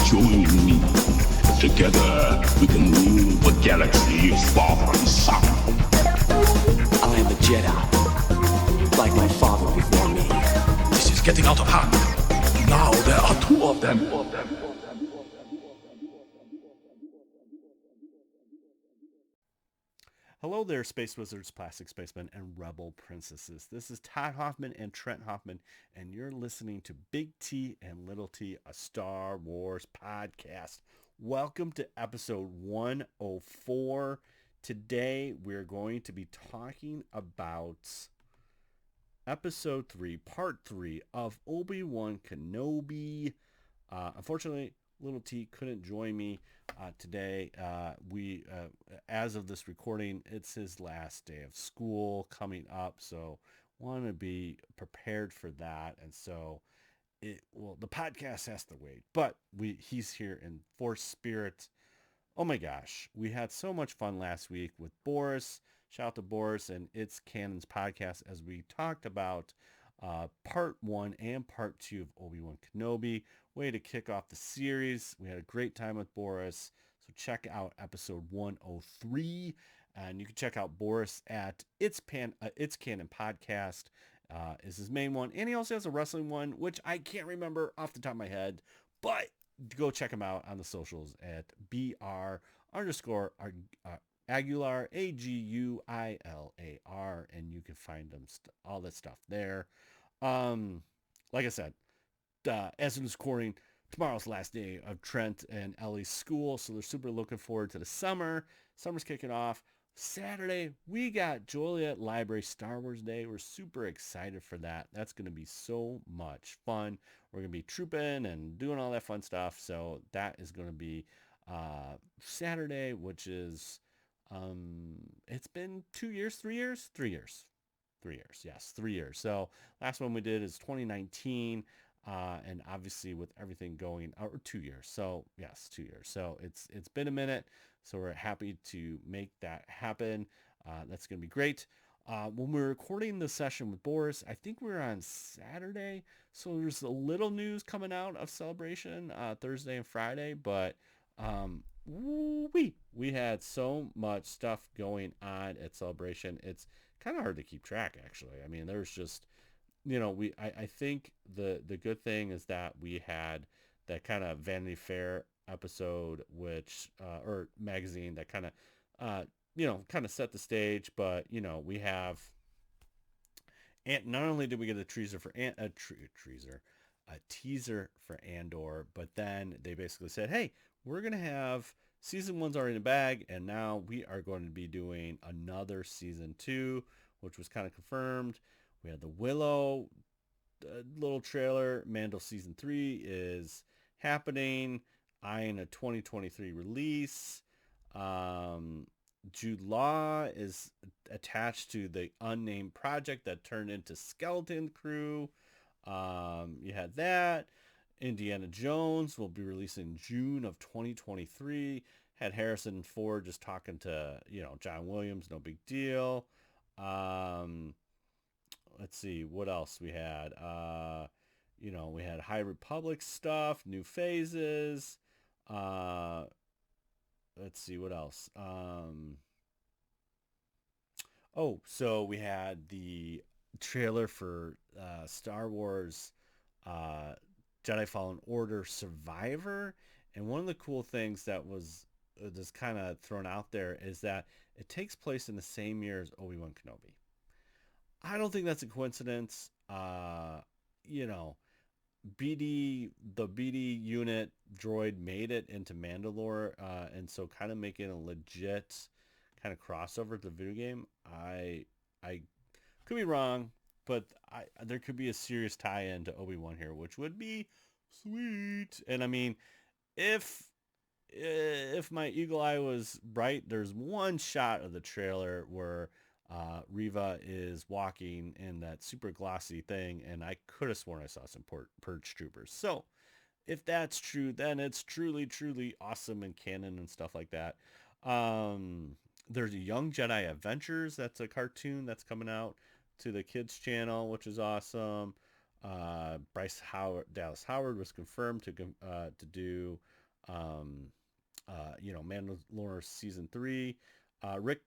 Join me. Together we can rule the galaxy far from the sun. I am a Jedi, like my father before me. This is getting out of hand. Now there are two of them. Hello there, Space Wizards, Plastic Spacemen, and Rebel Princesses. This is Todd Hoffman and Trent Hoffman, and you're listening to Big T and Little T, a Star Wars podcast. Welcome to episode 104. Today, we're going to be talking about episode 3, part 3 of Obi-Wan Kenobi. Unfortunately, Little T couldn't join me today. As of this recording, it's his last day of school coming up, so want to be prepared for that. And so, the podcast has to wait, but he's here in force spirit. Oh my gosh, we had so much fun last week with Boris. Shout out to Boris and It's Canon's podcast as we talked about part 1 and part 2 of Obi-Wan Kenobi. Way to kick off the series. We had a great time with Boris. So check out episode 103. And you can check out Boris at It's Canon Podcast is his main one. And he also has a wrestling one, which I can't remember off the top of my head. But go check him out on the socials at BR_Aguilar, Aguilar, and you can find them all that stuff there. Like I said, as in this recording, tomorrow's the last day of Trent and Ellie's school, so they're super looking forward to the summer. Summer's kicking off. Saturday, we got Joliet Library Star Wars Day. We're super excited for that. That's going to be so much fun. We're going to be trooping and doing all that fun stuff. So that is going to be Saturday, which is, it's been 2 years, 3 years? 3 years. 3 years, yes, 3 years. So last one we did is 2019. And obviously with everything going, or 2 years. So yes, 2 years. So it's been a minute. So we're happy to make that happen. That's going to be great. When we're recording the session with Boris, I think we're on Saturday. So there's a little news coming out of Celebration Thursday and Friday. But we had so much stuff going on at Celebration. It's kind of hard to keep track, actually. I mean, there's just, I think the good thing is that we had that kind of Vanity Fair episode, which, or magazine that kind of, kind of set the stage, but, we have, and not only did we get a teaser for Andor, but then they basically said, hey, we're going to have season 1's already in the bag, and now we are going to be doing another season 2, which was kind of confirmed. We had the Willow little trailer. Mando season 3 is happening, eyeing a 2023 release. Jude Law is attached to the unnamed project that turned into Skeleton Crew. You had that. Indiana Jones will be releasing June of 2023. Had Harrison Ford just talking to, John Williams, no big deal. Let's see what else we had. We had High Republic stuff, new phases. Let's see what else. So we had the trailer for Star Wars Jedi Fallen Order Survivor. And one of the cool things that was just kind of thrown out there is that it takes place in the same year as Obi-Wan Kenobi. I don't think that's a coincidence. The BD unit droid made it into Mandalore, and so kind of making a legit kind of crossover to the video game. I could be wrong, but there could be a serious tie-in to Obi-Wan here, which would be sweet. And I mean, if my eagle eye was right, there's one shot of the trailer where Reva is walking in that super glossy thing, and I could have sworn I saw some purge troopers. So if that's true, then it's truly, truly awesome and canon and stuff like that. There's a Young Jedi Adventures. That's a cartoon that's coming out to the kids channel, which is awesome. Dallas Howard was confirmed to do, Mandalorian season 3. Rick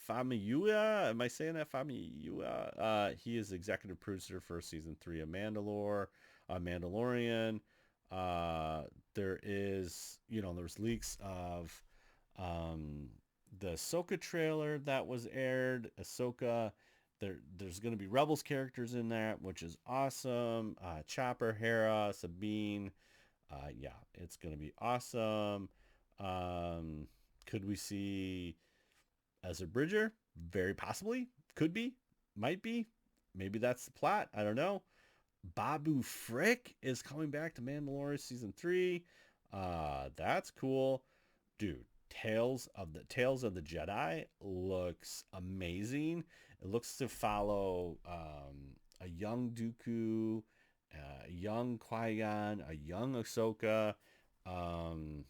Famuyiwa, am I saying that? Famuyiwa? He is executive producer for season 3 of Mandalorian. There is, there's leaks of the Ahsoka trailer that was aired. Ahsoka, there's going to be Rebels characters in that, which is awesome. Chopper, Hera, Sabine. Yeah, it's going to be awesome. Could we see Ezra Bridger? Very possibly. Could be. Might be. Maybe that's the plot. I don't know. Babu Frick is coming back to Mandalorian season 3. That's cool. Dude, Tales of the Jedi looks amazing. It looks to follow a young Dooku, a young Qui-Gon, a young Ahsoka. Man,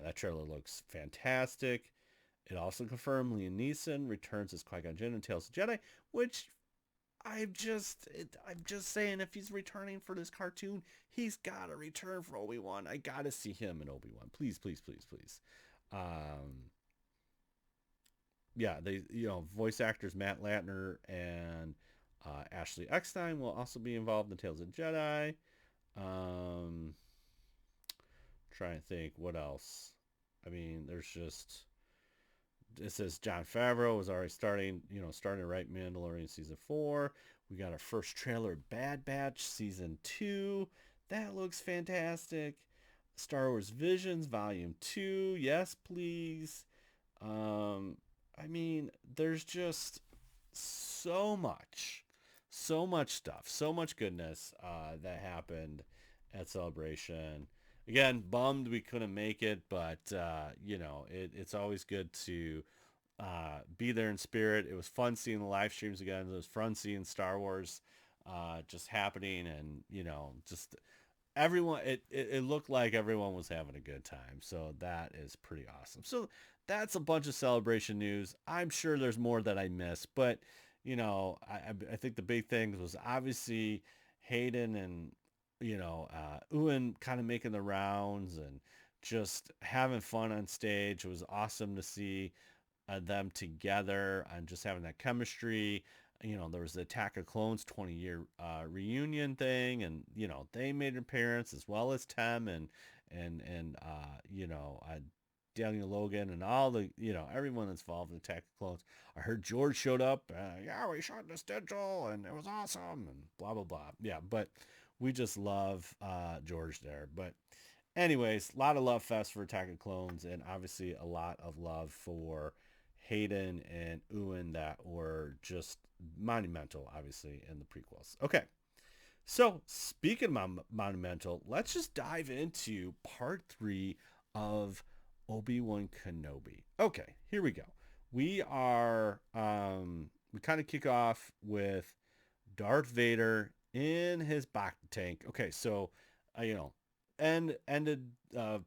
that trailer looks fantastic. It also confirmed Liam Neeson returns as Qui-Gon Jinn in Tales of the Jedi, which I'm just saying, if he's returning for this cartoon, he's got to return for Obi-Wan. I got to see him in Obi-Wan. Please, please, please, please. Yeah, voice actors Matt Latner and Ashley Eckstein will also be involved in Tales of the Jedi. Trying to think what else. I mean, there's just, it says Jon Favreau is already starting to write Mandalorian season 4. We got our first trailer, Bad Batch season 2. That looks fantastic. Star Wars Visions Volume 2. Yes, please. I mean, there's just so much stuff, so much goodness that happened at Celebration. Again, bummed we couldn't make it, but it's always good to be there in spirit. It was fun seeing the live streams again. It was fun seeing Star Wars just happening, and just everyone. It looked like everyone was having a good time, so that is pretty awesome. So that's a bunch of Celebration news. I'm sure there's more that I missed, but I think the big thing was obviously Hayden and Ewan kind of making the rounds and just having fun on stage. It was awesome to see them together and just having that chemistry. There was the Attack of Clones 20-year reunion thing, and they made an appearance, as well as Tem and Daniel Logan and all the everyone that's involved in Attack of Clones. I heard George showed up. Yeah, we shot the schedule and it was awesome and blah blah blah. Yeah, but we just love George there. But anyways, a lot of love fest for Attack of Clones, and obviously a lot of love for Hayden and Ewan that were just monumental, obviously, in the prequels. Okay, so speaking of monumental, let's just dive into part 3 of Obi-Wan Kenobi. Okay, here we go. We are, we kind of kick off with Darth Vader in his Bacta tank. Okay, so, ended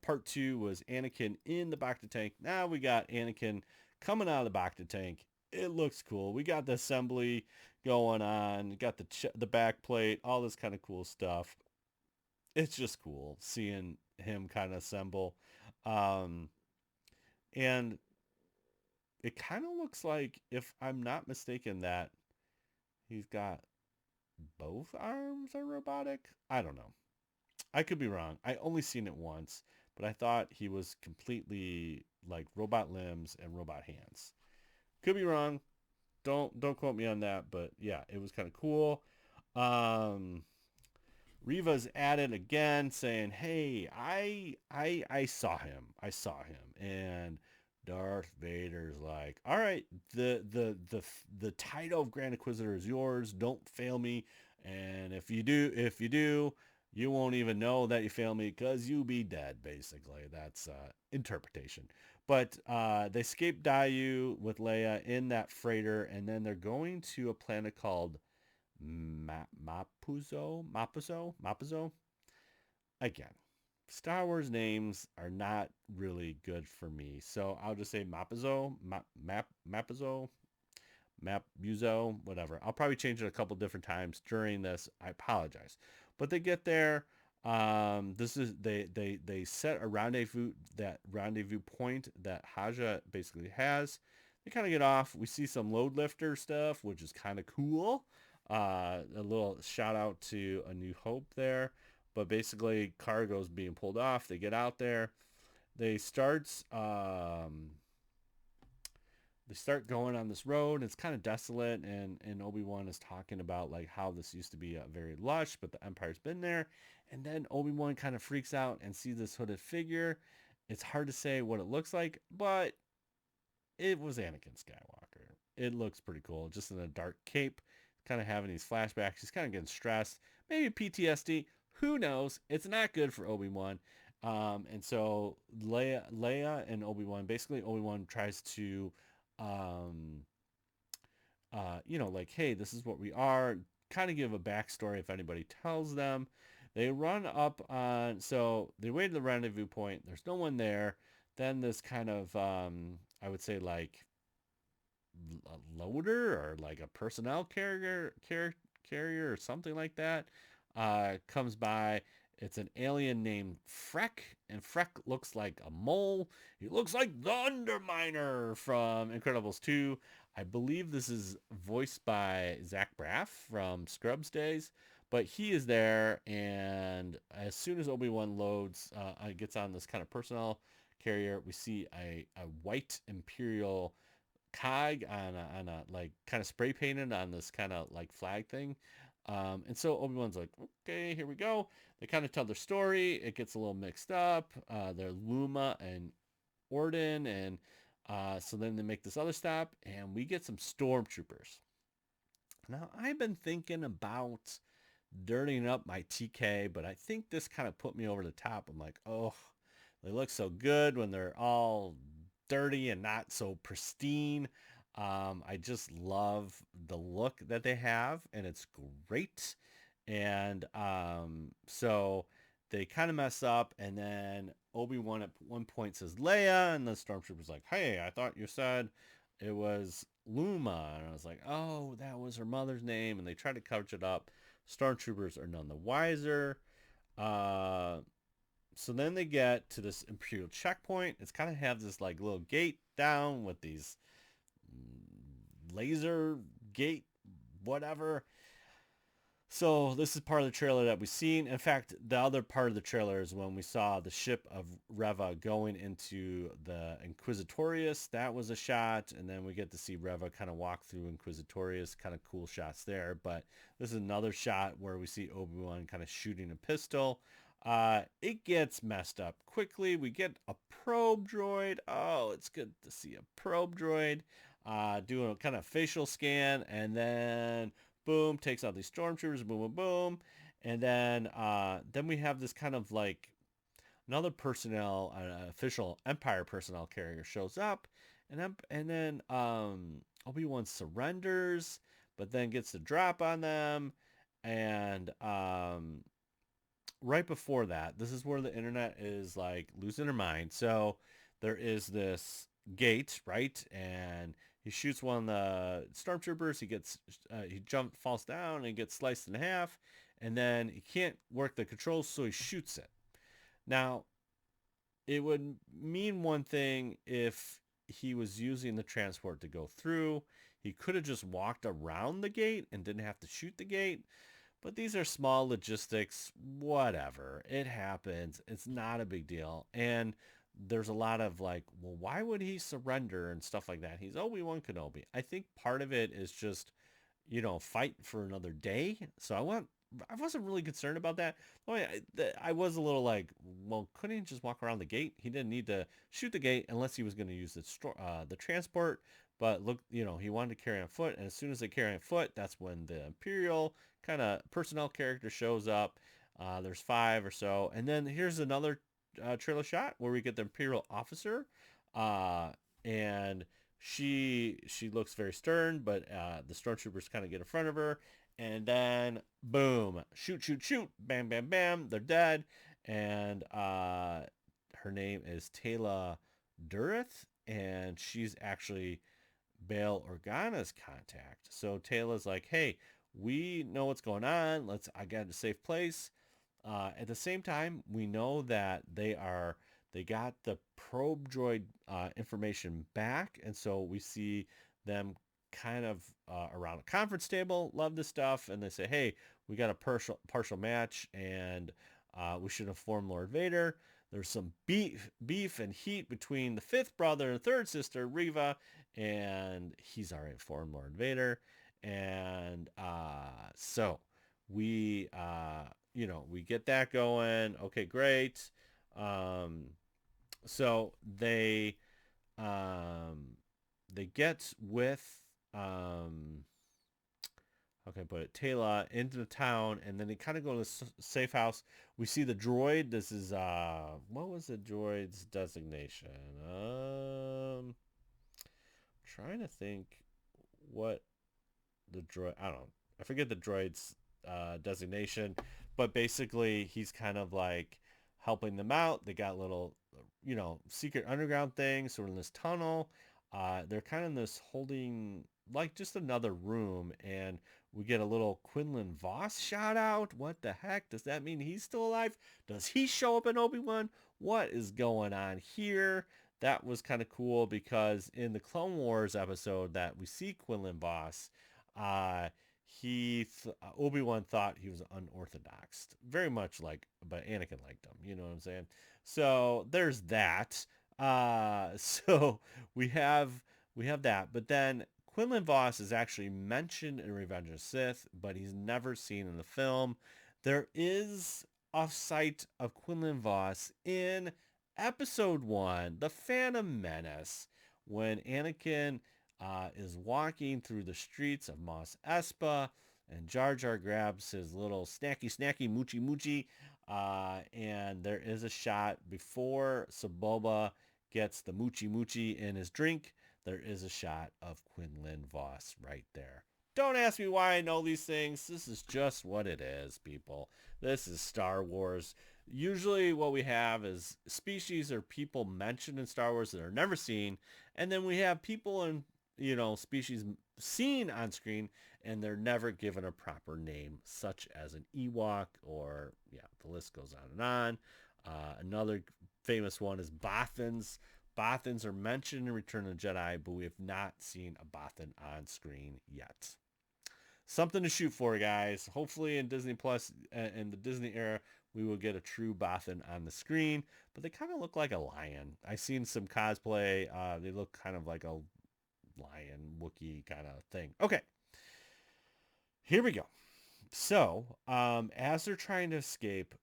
part 2 was Anakin in the Bacta tank. Now we got Anakin coming out of the Bacta tank. It looks cool. We got the assembly going on. Got the back plate, all this kind of cool stuff. It's just cool seeing him kind of assemble. And it kind of looks like, if I'm not mistaken, that he's got both arms are robotic. I don't know. I could be wrong. I only seen it once, but I thought he was completely like robot limbs and robot hands. Could be wrong. Don't quote me on that, but yeah, it was kind of cool. Riva's at it again, saying, "Hey, I saw him. I saw him." And Darth Vader's like, "All right, the title of Grand Inquisitor is yours. Don't fail me. And if you do, you won't even know that you failed me because you be dead." Basically, that's interpretation. But they escape Dayu with Leia in that freighter, and then they're going to a planet called Mapuzo. Again, Star Wars names are not really good for me, so I'll just say Mapuzo. Mapuzo. Mapuzo, whatever. I'll probably change it a couple different times during this. I apologize. But they get there. This is they set a rendezvous point that Haja basically has. They kind of get off. We see some load lifter stuff, which is kind of cool. A little shout out to A New Hope there. But basically, cargo's being pulled off. They get out there. They start going on this road. It's kind of desolate, and Obi-Wan is talking about like how this used to be very lush, but the Empire's been there. And then Obi-Wan kind of freaks out and sees this hooded figure. It's hard to say what it looks like, but it was Anakin Skywalker. It looks pretty cool, just in a dark cape, kind of having these flashbacks. He's kind of getting stressed, maybe PTSD. Who knows? It's not good for Obi-Wan. And so Leia and Obi-Wan, basically Obi-Wan tries to, like, hey, this is what we are. Kind of give a backstory if anybody tells them. They run up on, so they wait at the rendezvous point. There's no one there. Then this kind of, I would say like a loader or like a personnel carrier or something like that, comes by. It's an alien named Freck, and Freck looks like a mole. He looks like the Underminer from Incredibles 2. I believe this is voiced by Zach Braff from Scrubs days, but he is there, and as soon as Obi-Wan loads, gets on this kind of personnel carrier, we see a white Imperial cog on a like kind of spray painted on this kind of like flag thing. And so Obi-Wan's like, okay, here we go. They kind of tell their story. It gets a little mixed up. They're Luma and Orden, and so then they make this other stop, and we get some stormtroopers. Now, I've been thinking about dirtying up my TK, but I think this kind of put me over the top. I'm like, oh, they look so good when they're all dirty and not so pristine. I just love the look that they have, and it's great. And so they kind of mess up, and then Obi-Wan at one point says Leia, and the stormtrooper's like, hey, I thought you said it was Luma. And I was like, oh, that was her mother's name. And they try to cover it up. Stormtroopers are none the wiser. So then they get to this Imperial checkpoint. It's kind of have this like little gate down with these laser gate, whatever. So this is part of the trailer that we've seen. In fact, the other part of the trailer is when we saw the ship of Reva going into the Inquisitorius. That was a shot. And then we get to see Reva kind of walk through Inquisitorius. Kind of cool shots there. But this is another shot where we see Obi-Wan kind of shooting a pistol. It gets messed up quickly. We get a probe droid. Oh, it's good to see a probe droid doing a kind of facial scan, and then boom, takes out these stormtroopers. Boom, boom, boom, and then we have this kind of like another personnel, official Empire personnel carrier shows up, and then Obi-Wan surrenders, but then gets the drop on them, and right before that, this is where the internet is like losing their mind. So there is this gate, right? And he shoots one of the stormtroopers. He falls down and gets sliced in half. And then he can't work the controls, so he shoots it. Now, it would mean one thing if he was using the transport to go through. He could have just walked around the gate and didn't have to shoot the gate. But these are small logistics, whatever. It happens. It's not a big deal. And there's a lot of like, well, why would he surrender and stuff like that? He's Obi-Wan Kenobi. I think part of it is just, fight for another day. So I wasn't really concerned about that. I was a little like, well, couldn't he just walk around the gate? He didn't need to shoot the gate unless he was going to use the transport. But look, he wanted to carry on foot. And as soon as they carry on foot, that's when the Imperial kind of personnel character shows up. There's 5 or so. And then here's another trailer shot where we get the Imperial officer. And she looks very stern, but the stormtroopers kind of get in front of her. And then, boom, shoot, shoot, shoot, bam, bam, bam, they're dead. And her name is Tayla Durith, and she's actually Bail Organa's contact. So Tayla's like, hey, we know what's going on. I got a safe place. At the same time, we know that they got the probe droid information back, and so we see them kind of around a conference table, love this stuff, and they say, hey, we got a partial match, and we should inform Lord Vader. There's some beef and heat between the fifth brother and third sister, Reva, and he's already informed Lord Vader. And so we, we get that going. Okay, great. Um, so they get with, okay, but Tayla into the town, and then they kind of go to the safe house. We see the droid. This is what was the droid's designation? Trying to think what the droid. I don't know. I forget the droid's designation, but basically he's kind of like helping them out. They got little, secret underground things. So we're in this tunnel. They're kind of in this holding, like just another room, and we get a little Quinlan Voss shout out. What the heck? Does that mean he's still alive? Does he show up in Obi-Wan? What is going on here? That was kind of cool because in the Clone Wars episode that we see Quinlan Voss, uh, Obi-Wan thought he was unorthodox, very much like, but Anakin liked him. You know what I'm saying? So there's that. So we have that, but then Quinlan Voss is actually mentioned in Revenge of the Sith, but he's never seen in the film. There is a sight of Quinlan Voss in Episode 1, The Phantom Menace, when Anakin is walking through the streets of Mos Espa, and Jar Jar grabs his little snacky moochie, and there is a shot before Saboba gets the moochie in his drink. There is a shot of Quinlan Voss right there. Don't ask me why I know these things. This is just what it is, people. This is Star Wars. Usually what we have is species or people mentioned in Star Wars that are never seen, and then we have people and species seen on screen and they're never given a proper name, such as an Ewok, or the list goes on and on. Another famous one is Bothans. Bothans are mentioned in Return of the Jedi, but we have not seen a Bothan on screen yet. Something to shoot for, guys. Hopefully in Disney Plus, in the Disney era, we will get a true Bothan on the screen, but they kind of look like a lion. I've seen some cosplay. They look kind of like a lion, Wookiee kind of thing. Okay, here we go. So, as they're trying to escape,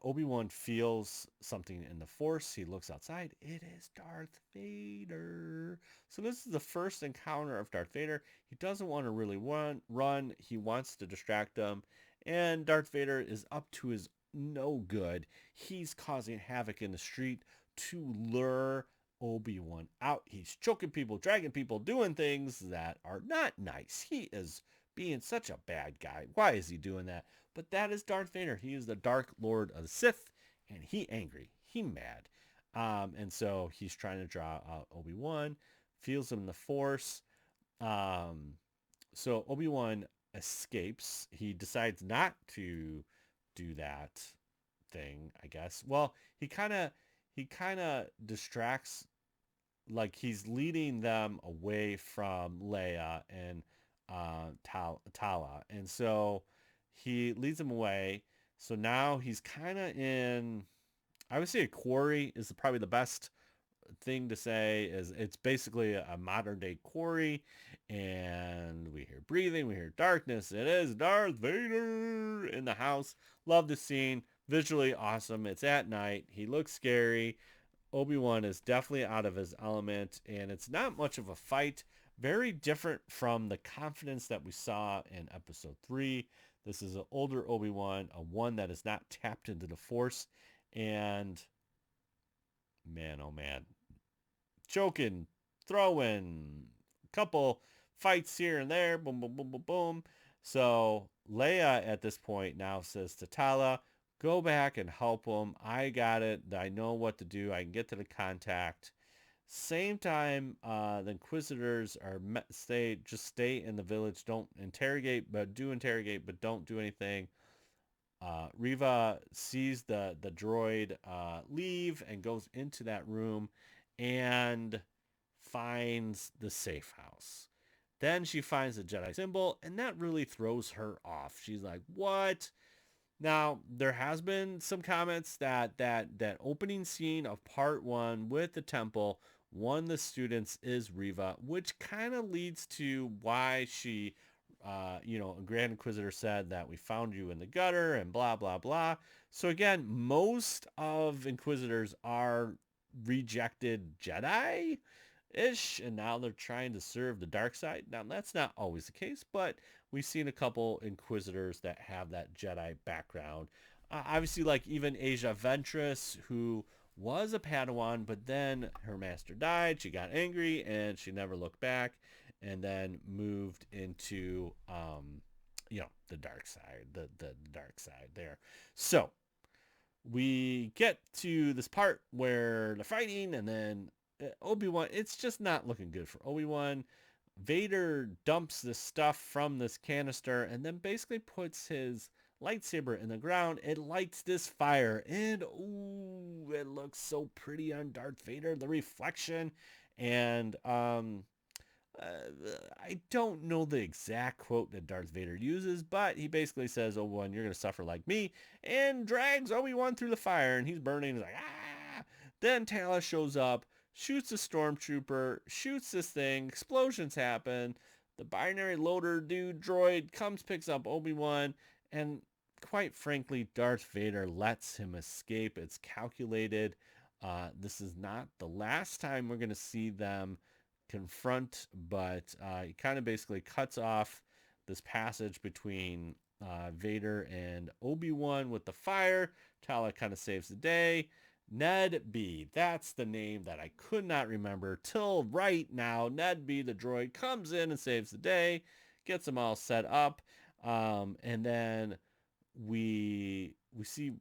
Obi-Wan feels something in the Force. He looks outside. It is Darth Vader. So this is the first encounter of Darth Vader. He doesn't want to really run. He wants to distract them. And Darth Vader is up to his no good. He's causing havoc in the street to lure Obi-Wan out. He's choking people, dragging people, doing things that are not nice. He is being such a bad guy. Why is he doing that? But that is Darth Vader. He is the Dark Lord of the Sith, and he angry. He mad. And so he's trying to draw out Obi-Wan, feels him in the Force. So Obi-Wan escapes. He decides not to do that thing, I guess. Well, he kind of distracts, like he's leading them away from Leia and Tala. And so he leads them away. So now he's kind of in, I would say a quarry is probably the best thing to say. Is it's basically a modern day quarry, and we hear breathing, we hear darkness. It is Darth Vader in the house. Love the scene. Visually awesome. It's at night. He looks scary. Obi-Wan is definitely out of his element, and it's not much of a fight. Very different from the confidence that we saw in Episode 3. This is an older Obi-Wan, a one that is not tapped into the Force, and man, oh man, choking, throwing, couple fights here and there, boom, boom, boom, boom, boom. So Leia at this point now says to Tala, go back and help him. I got it. I know what to do. I can get to the contact. Same time, the Inquisitors are stay in the village. Don't interrogate, but do interrogate, but don't do anything. Riva sees the droid leave and goes into that room and finds the safe house. Then she finds the Jedi symbol, and that really throws her off. She's like, "What?" Now, there has been some comments that opening scene of part one with the temple, one of the students is Riva, which kind of leads to why she, a Grand Inquisitor said that we found you in the gutter and blah, blah, blah. So again, most of Inquisitors are rejected Jedi ish, and now they're trying to serve the dark side. Now, that's not always the case, but we've seen a couple Inquisitors that have that Jedi background. Obviously, like even Asia Ventress, who was a Padawan, but then her master died. She got angry and she never looked back, and then moved into, the dark side, the dark side there. So we get to this part where they're fighting, and then Obi-Wan, it's just not looking good for Obi-Wan. Vader dumps this stuff from this canister and then basically puts his lightsaber in the ground. It lights this fire, and ooh, it looks so pretty on Darth Vader, the reflection. And I don't know the exact quote that Darth Vader uses, but he basically says, "Obi-Wan, you're going to suffer like me," and drags Obi-Wan through the fire, and he's burning. He's like, ah! Then Tala shows up, shoots a stormtrooper, shoots this thing, explosions happen. The binary loader dude droid comes, picks up Obi-Wan, and quite frankly, Darth Vader lets him escape. It's calculated. This is not the last time we're going to see them confront, but he kind of basically cuts off this passage between Vader and Obi-Wan with the fire. Tala kind of saves the day. Ned B, that's the name that I could not remember till right now. Ned B, the droid, comes in and saves the day, gets them all set up, and then we see.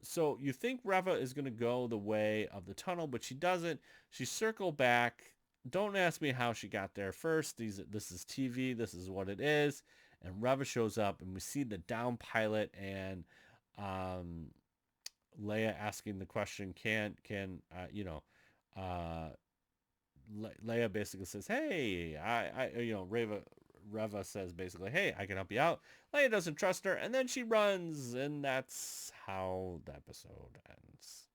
So you think Reva is going to go the way of the tunnel, but she doesn't. She circled back. Don't ask me how she got there first. This is TV. This is what it is. And Reva shows up, and we see the down pilot and Leia asking the question, uh, Leia basically says, "Hey, Reva says basically, "Hey, I can help you out." Leia doesn't trust her, and then she runs, and that's how the episode ends.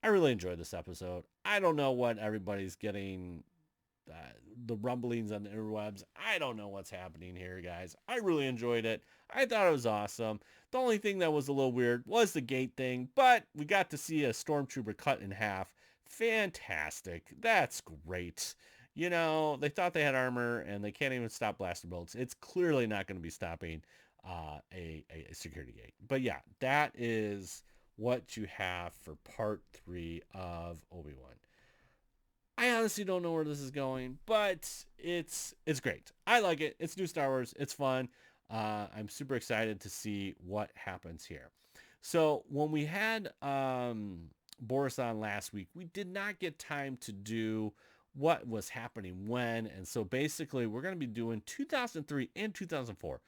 I really enjoyed this episode. I don't know what everybody's getting, uh, the rumblings on the interwebs. I don't know what's happening here, guys. I really enjoyed it. I thought it was awesome. The only thing that was a little weird was the gate thing, but we got to see a stormtrooper cut in half. Fantastic. That's great. They thought they had armor and they can't even stop blaster bolts. It's clearly not going to be stopping a security gate. But yeah, that is what you have for part 3 of Obi-Wan. I honestly don't know where this is going, but it's great. I like it. It's new Star Wars. It's fun. I'm super excited to see what happens here. So when we had Boris on last week, we did not get time to do what was happening when. And so basically we're going to be doing 2003 and 2004.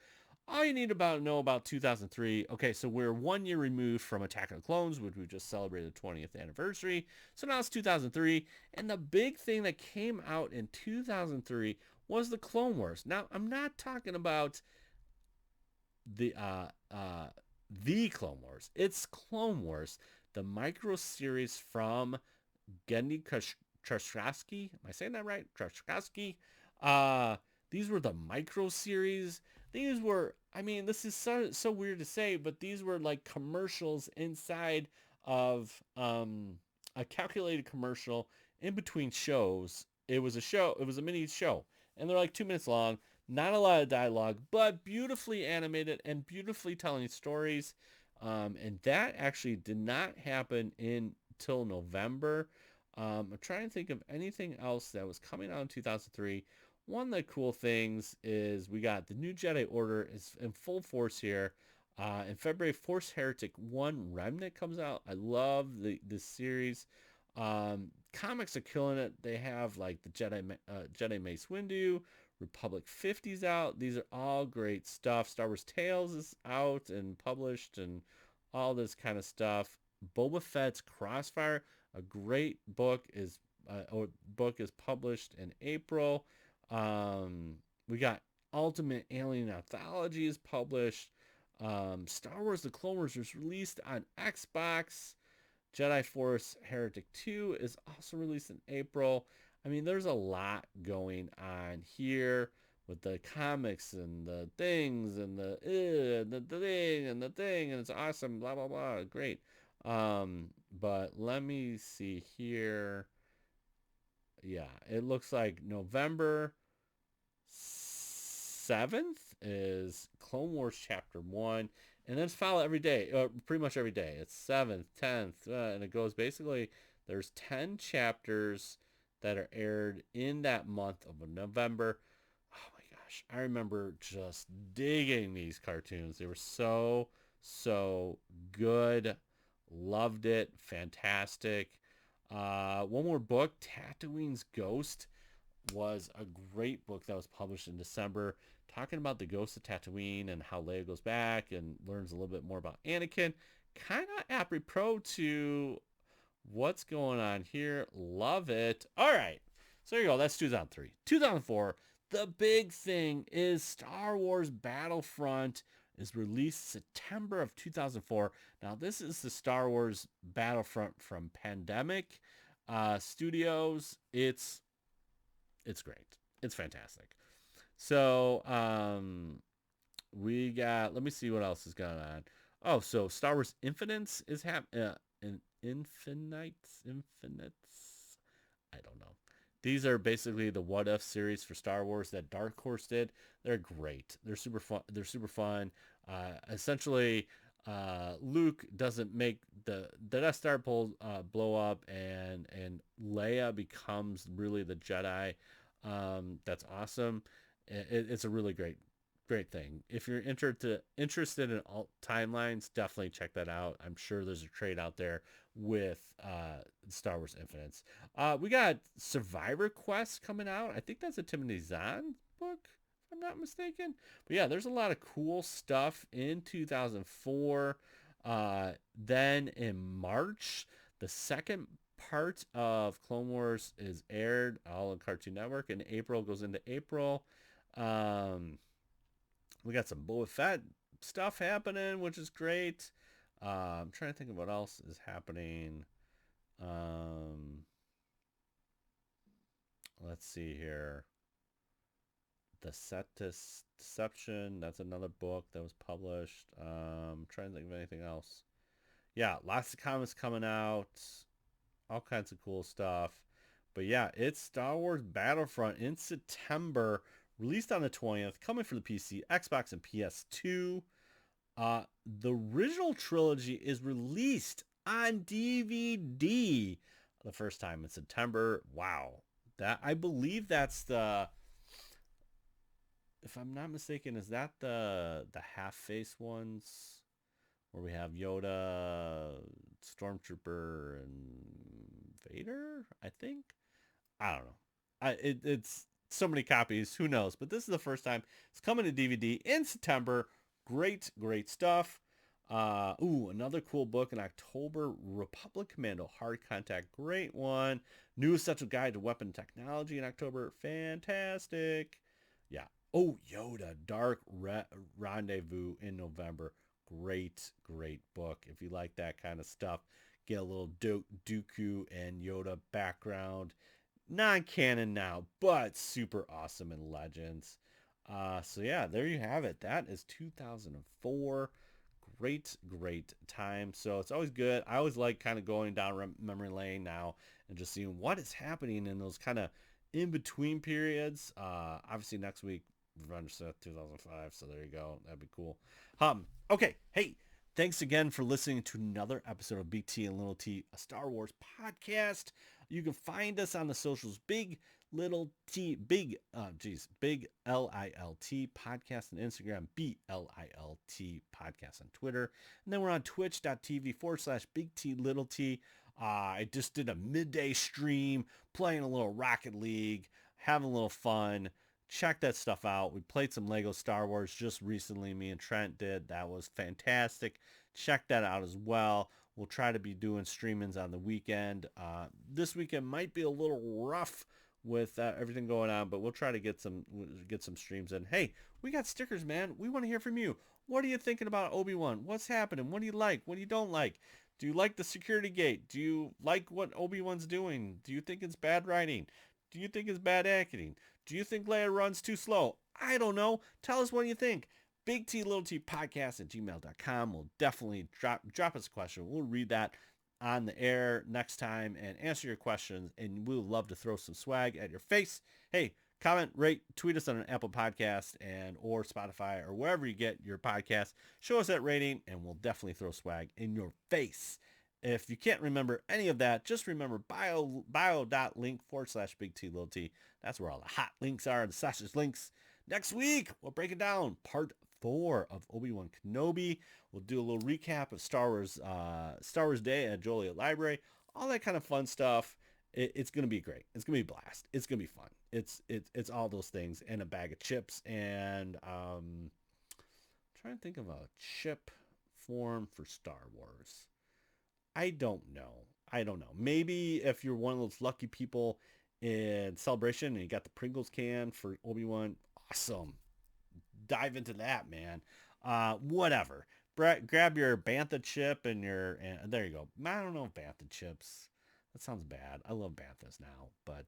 All you need to know about 2003. Okay, so we're 1 year removed from Attack of the Clones, which we just celebrated the 20th anniversary. So now it's 2003. And the big thing that came out in 2003 was the Clone Wars. Now, I'm not talking about the Clone Wars. It's Clone Wars, the micro series from Genndy Tartakovsky. Am I saying that right? Tartakovsky. These were the micro series. These were, this is so weird to say, but these were like commercials inside of a calculated commercial in between shows. It was a mini show, and they're like 2 minutes long. Not a lot of dialogue, but beautifully animated and beautifully telling stories. And that actually did not happen until November. I'm trying to think of anything else that was coming out in 2003. One of the cool things is we got the new Jedi Order is in full force here. In February, Force Heretic 1 Remnant comes out. I love this series. Kind comics are killing it. They have like the Jedi Mace Windu, Republic 50's out. These are all great stuff. Star Wars Tales is out and published and all this kind of stuff. Boba Fett's Crossfire, a great book, is published in April. We got Ultimate Alien Anthology is published. Star Wars The Clone Wars was released on Xbox. Jedi Force Heretic 2 is also released in April. I mean, there's a lot going on here with the comics and the things and the thing and the thing, and it's awesome, blah, blah, blah. Great. But let me see here. Yeah, it looks like November 7th is Clone Wars Chapter 1. And then it's followed every day, pretty much every day. It's 7th, 10th, and it goes basically, there's 10 chapters that are aired in that month of November. Oh my gosh, I remember just digging these cartoons. They were so good. Loved it. Fantastic. One more book, Tatooine's Ghost, was a great book that was published in December, talking about the ghost of Tatooine and how Leia goes back and learns a little bit more about Anakin. Kind of apropos to what's going on here. Love it. All right. So there you go. That's 2003. 2004, the big thing is Star Wars Battlefront is released September of 2004. Now, this is the Star Wars Battlefront from Pandemic Studios. It's great. It's fantastic. So, we got, let me see what else is going on. Oh, so Star Wars Infinites is Infinites. I don't know. These are basically the What If series for Star Wars that Dark Horse did. They're great. They're super fun. Essentially, Luke doesn't make the Death Star blow up, and Leia becomes really the Jedi. That's awesome. It's a really great thing. If you're interested in alt timelines, definitely check that out. I'm sure there's a trade out there with Star Wars Infinites. We got Survivor Quest coming out. I think that's a Timothy Zahn book, if I'm not mistaken. But yeah, there's a lot of cool stuff in 2004. Then in March, the second part of Clone Wars is aired all on Cartoon Network. In April, goes into April. We got some Boba Fett stuff happening, which is great. I'm trying to think of what else is happening. Let's see here. The Cetus Deception, that's another book that was published. I'm trying to think of anything else. Yeah, lots of comics coming out. All kinds of cool stuff. But yeah, it's Star Wars Battlefront in September, released on the 20th, coming for the PC, Xbox, and PS2. The original trilogy is released on DVD the first time in September. Wow. That, I believe that's the, if I'm not mistaken, is that the half-face ones where we have Yoda, Stormtrooper, and Vader, I think? I don't know. It's so many copies, who knows? But this is the first time it's coming to DVD in September. Great stuff. Another cool book in October, Republic Commando Hard Contact. Great one. New Essential Guide to Weapon Technology in October. Fantastic. Yeah. Oh, Yoda, Dark Rendezvous in November. Great book. If you like that kind of stuff, get a little Dooku and Yoda background. Non-canon now, but super awesome in Legends. So yeah, there you have it. That is 2004. Great time. So it's always good. I always like kind of going down memory lane now and just seeing what is happening in those kind of in-between periods. Obviously next week, Revenge Sith 2005. So there you go. That'd be cool. Okay. Hey, thanks again for listening to another episode of Big T and Little T, a Star Wars podcast. You can find us on the socials, Big Lilt podcast on Instagram, BLILT podcast on Twitter. And then we're on twitch.tv/Big T Little T. I just did a midday stream playing a little Rocket League, having a little fun. Check that stuff out. We played some Lego Star Wars just recently. Me and Trent did. That was fantastic. Check that out as well. We'll try to be doing streamings on the weekend. This weekend might be a little rough with everything going on, but we'll try to get some streams in. Hey, we got stickers, man. We want to hear from you. What are you thinking about Obi-Wan? What's happening? What do you like? What do you don't like? Do you like the security gate? Do you like what Obi-Wan's doing? Do you think it's bad writing? Do you think it's bad acting? Do you think Leia runs too slow? I don't know. Tell us what you think. Big T Little T Podcast at gmail.com. We'll definitely drop us a question. We'll read that on the air next time and answer your questions, and we'll love to throw some swag at your face. Hey, comment, rate, tweet us on an Apple Podcast and or Spotify or wherever you get your podcast. Show us that rating, and we'll definitely throw swag in your face. If you can't remember any of that, just remember bio.link/Big T Little T. That's where all the hot links are, the sausage links. Next week, we'll break it down. Part 4 of Obi-Wan Kenobi. We'll do a little recap of Star Wars Day at Joliet Library. All that kind of fun stuff. It's going to be great. It's going to be a blast. It's going to be fun. It's all those things and a bag of chips. And trying to think of a chip form for Star Wars. I don't know. Maybe if you're one of those lucky people in Celebration and you got the Pringles can for Obi-Wan, awesome. Dive into that, man. Whatever. Grab your Bantha chip and there you go. I don't know, Bantha chips. That sounds bad. I love Banthas now, but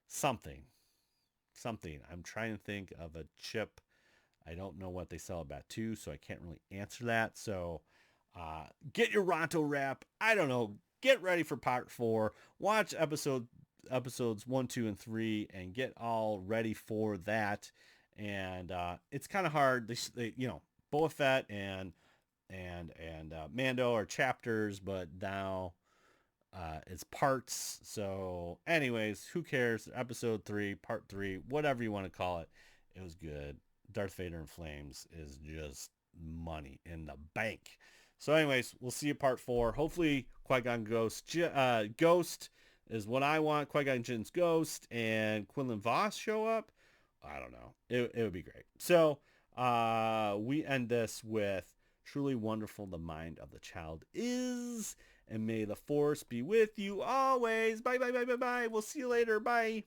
something. I'm trying to think of a chip. I don't know what they sell at Batu, so I can't really answer that. So get your Ronto wrap. I don't know. Get ready for part 4. Watch episodes 1, 2, and 3 and get all ready for that. And it's kind of hard. They Boba Fett and Mando are chapters, but now it's parts. So anyways, who cares? Episode 3, part 3, whatever you want to call it. It was good. Darth Vader in flames is just money in the bank. So anyways, we'll see you part 4. Hopefully Qui-Gon Ghost is what I want. Qui-Gon Jinn's Ghost and Quinlan Voss show up. I don't know. It would be great. So we end this with truly wonderful the mind of the child is, and may the force be with you always. Bye, bye, bye, bye, bye. We'll see you later. Bye.